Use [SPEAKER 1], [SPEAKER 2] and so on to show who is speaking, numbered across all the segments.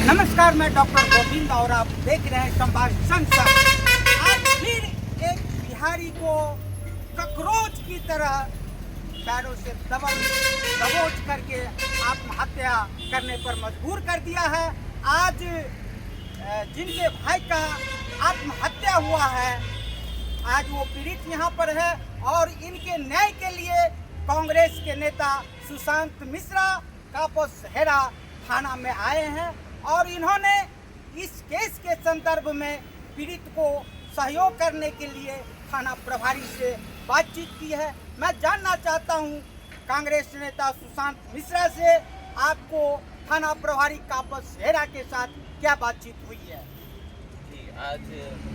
[SPEAKER 1] नमस्कार, मैं डॉक्टर गोविंद और आप देख रहे हैं संवाद संसद। आज फिर एक बिहारी को ककरोच की तरह पैरों से दबोच करके आत्महत्या करने पर मजबूर कर दिया है। आज जिनके भाई का आत्महत्या हुआ है, आज वो पीड़ित यहाँ पर है और इनके न्याय के लिए कांग्रेस के नेता सुशांत मिश्रा कापसहेड़ा थाना में आए हैं और इन्होंने इस केस के संदर्भ में पीड़ित को सहयोग करने के लिए थाना प्रभारी से बातचीत की है। मैं जानना चाहता हूं कांग्रेस नेता सुशांत मिश्रा से, आपको थाना प्रभारी कापसहेड़ा के साथ क्या बातचीत हुई है?
[SPEAKER 2] जी, आज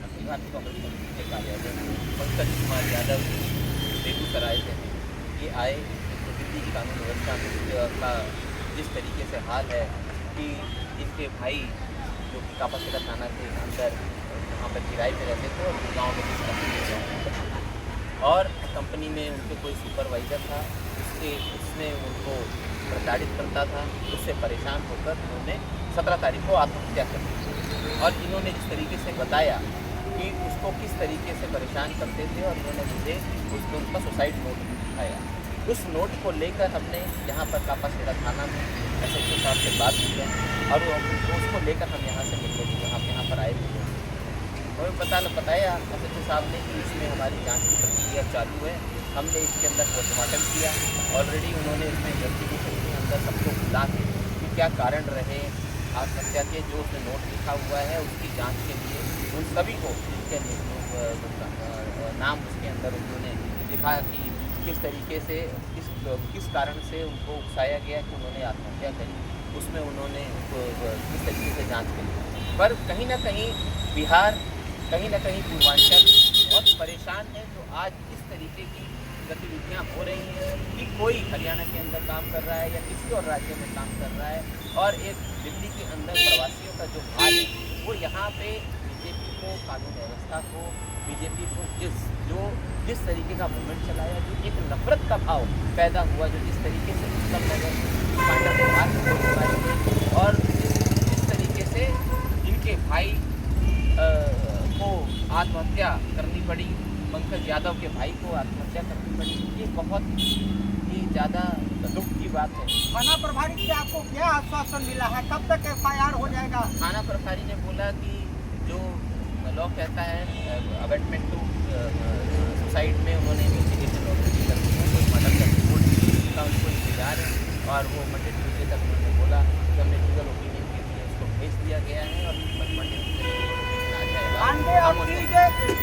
[SPEAKER 2] अखिल भारतीय कांग्रेस कमेटी के कार्यालय में पंकज कुमार यादव बेगूसराय से ये आए। तो दिल्ली की कानून व्यवस्था का जिस तरीके से हाल है कि इनके भाई जो कि कापसहेड़ा थाना के अंदर वहाँ पर किराए पे रहते थे और गाँव में किसी कंपनी और कंपनी में उनके कोई सुपरवाइज़र था, उसने उनको प्रताड़ित करता था। उससे परेशान होकर उन्होंने 17 तारीख को आत्महत्या कर दी। और इन्होंने जिस तरीके से बताया कि उसको किस तरीके से परेशान करते थे और इन्होंने मुझे उनका सुसाइड नोट दिखाया। उस नोट को लेकर हमने यहाँ पर कापसहेड़ा थाना में SHO साहब से बात की है और उसको लेकर हम यहाँ से मिलने के लिए हम यहाँ पर आए थे। हमें बताया SHO साहब ने कि इसमें हमारी जांच की प्रक्रिया चालू है। हमने इसके अंदर पोस्टमार्टम किया। ऑलरेडी उन्होंने इसमें इन्वेस्टिगेशन के अंदर सबको बुला के कि क्या कारण रहे आत्महत्या के, जो उसने नोट लिखा हुआ है उसकी जाँच के लिए उन सभी को जिनके नाम उसके अंदर उन्होंने लिखा कि किस तरीके से किस कारण से उनको उकसाया गया कि उन्होंने आत्महत्या करी, उसमें उन्होंने किस तरीके से जांच करी। पर कहीं ना कहीं बिहार, कहीं ना कहीं पूर्वांचल बहुत परेशान है। जो आज इस तरीके की गतिविधियां हो रही हैं कि कोई हरियाणा के अंदर काम कर रहा है या किसी और राज्य में काम कर रहा है और एक दिल्ली के अंदर प्रवासियों का जो हाल है वो यहाँ पे बीजेपी को, कानून व्यवस्था को, बीजेपी को जिस तरीके का मूवमेंट चलाया, जो एक नफरत का भाव पैदा हुआ, जो जिस तरीके से उत्तम नगर और जिस तरीके से इनके भाई को आत्महत्या करनी पड़ी, पंकज यादव के भाई को आत्महत्या करनी पड़ी, ये बहुत ही ज़्यादा दुख की बात है।
[SPEAKER 1] थाना प्रभारी से आपको क्या आश्वासन मिला है? कब तक FIR हो जाएगा?
[SPEAKER 2] थाना प्रभारी ने बोला कि जो लॉ कहता है अबेटमेंट टू सुसाइड में उन्होंने इन्वेस्टिगेशन ऑलरेडी कर दी है, पोस्टमार्टम का रिपोर्ट का उनको इंतजार है और वो मंडे ट्यूजडे तक उन्होंने बोला कि हमने लीगल ओपिनियन के लिए उसको भेज दिया गया है और मंडे ट्यूजडे आ जाएगा।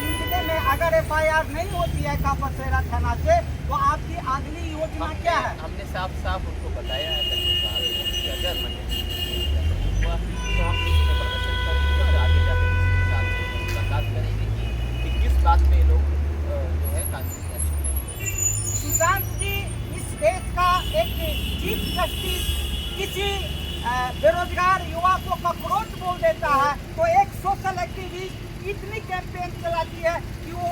[SPEAKER 1] ट्यूजडे में अगर FIR नहीं होती है कापसहेड़ा थाना से तो आपकी अगली योजना क्या है?
[SPEAKER 2] हमने साफ उनको बताया है कि अगर मंडे ट्यूजडे हुआ तो हम इसमें प्रदर्शन करेंगे और आगे जाकर मुलाकात करेंगे कि किस बात पे लोग जो है कानूनी एक्शन लेंगे।
[SPEAKER 1] सुशांत जी, इस देश का एक चीफ जस्टिस किसी बेरोजगार युवा को ककरोच बोल देता है तो एक सोशल एक्टिविस्ट इतनी कैंपेन चलाती है कि वो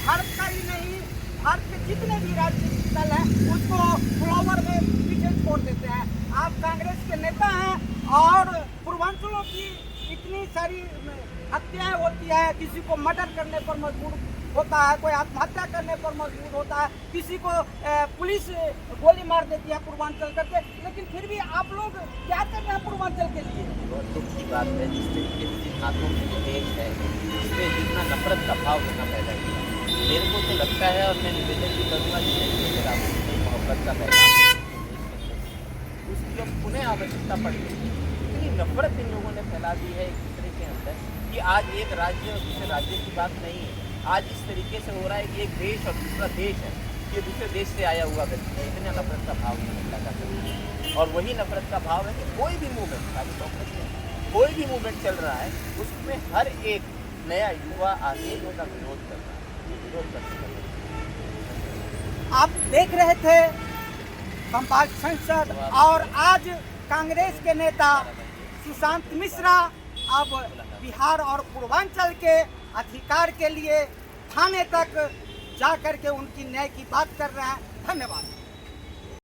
[SPEAKER 1] भारत का ही नहीं, भारत के जितने भी राजनीतिक दल हैं उसको फ्लावर में पीछे छोड़ देते हैं। आप कांग्रेस के नेता हैं और पूर्वांचलों की इतनी सारी हत्याएं होती है, किसी को मर्डर करने पर मजबूर होता है, कोई आत्महत्या करने पर मजबूर होता है, किसी को पुलिस गोली मार देती है पूर्वांचल करके, लेकिन फिर भी आप लोग क्या कर रहे हैं पूर्वांचल के लिए?
[SPEAKER 2] बहुत दुख की बात है जिस तरीके से जिन हाथों में देश है इसमें जितना नफरत का भाव यहाँ पैदा किया। मेरे को तो लगता है और मैं निवेदन भी करूँगा जिस तरीके से राहुल ने मोहब्बत का पैगाम उसकी अब पुनः आवश्यकता पड़ गई। इतनी नफरत इन लोगों ने फैला दी है एक दूसरे के अंदर कि आज एक राज्य और दूसरे राज्य की बात नहीं है। आज इस तरीके से हो रहा है कि एक देश और दूसरा देश है, ये दूसरे देश से आया हुआ व्यक्ति है। इतना नफरत का भाव नहीं पैदा करता है और वही नफरत का भाव है कि कोई भी मूवमेंट, खाली कांग्रेस में कोई भी मूवमेंट चल रहा है उसमें हर एक नया युवा आगे उसका विरोध कर रहा है, विरोध करते हैं।
[SPEAKER 1] आप देख रहे थे संवाद संसद और आज कांग्रेस के नेता सुशांत मिश्रा अब बिहार और पूर्वांचल के अधिकार के लिए थाने तक जा कर के उनकी न्याय की बात कर रहे हैं। धन्यवाद।